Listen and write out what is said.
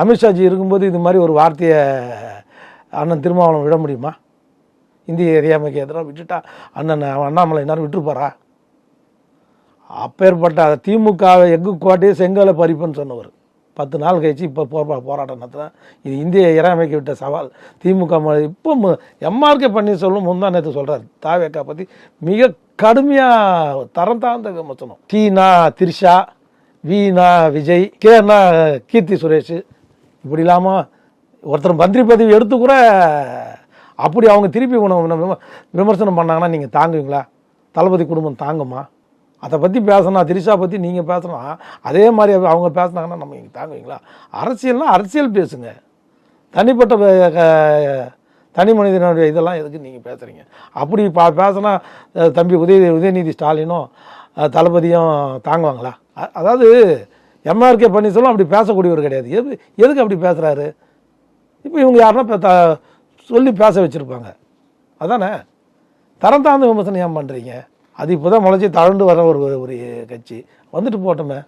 அமித்ஷாஜி இருக்கும்போது இது மாதிரி ஒரு வார்த்தையை அண்ணன் திருமாவளவன் விட முடியுமா? இந்திய இறையாமைக்கு எதிராக விட்டுட்டா அண்ணன் அண்ணாமலை நேரம் விட்டுருப்பாரா? அப்பேற்பட்ட திமுக எஃகு கோட்டையை செங்கலை பறிப்புன்னு சொன்னவர் 10 நாள் கழிச்சு இப்போ போராட்டம் நடத்துகிறேன். இது இந்திய இறையாமைக்கு விட்ட சவால். திமுக இப்போ எம்ஆர்கே பன்னீர்செல்வம் முந்தா நேற்று சொல்கிறார் தாவேக்கா பற்றி மிக கடுமையாக தரம் தாழ்ந்த விமர்சனம். டீனா திரிஷா, வீணா விஜய், கேனா கீர்த்தி சுரேஷ், இப்படி இல்லாமல் ஒருத்தர் மந்திரி பதவி எடுத்து கூட அப்படி அவங்க திருப்பி விமர்சனம் பண்ணாங்கன்னா நீங்கள் தாங்குவீங்களா? தளபதி குடும்பம் தாங்குமா? அதை பற்றி பேசினா, திரிஷா பற்றி நீங்கள் பேசினா அதே மாதிரி அவங்க பேசினாங்கன்னா நம்ம இங்கே தாங்குவீங்களா? அரசியல்னால் அரசியல் பேசுங்க. தனிப்பட்ட தனி மனிதனுடைய இதெல்லாம் எதுக்கு நீங்கள் பேசுகிறீங்க? அப்படி பேசினா தம்பி உதயநிதி ஸ்டாலினும் தளபதியும் தாங்குவாங்களா? அதாவது எம்ஆர்கே பன்னீர்செல்வம் அப்படி பேசக்கூடியவர் கிடையாது. எதுக்கு அப்படி பேசுகிறாரு? இப்போ இவங்க யாருன்னா சொல்லி பேச வச்சுருப்பாங்க. அதானே தரம் தாழ்ந்த விமர்சனம் ஏன் பண்ணுறீங்க? அது இப்போ தான் முளைச்சி தளர்ந்து வர ஒரு கட்சி வந்துட்டு போட்டோமே.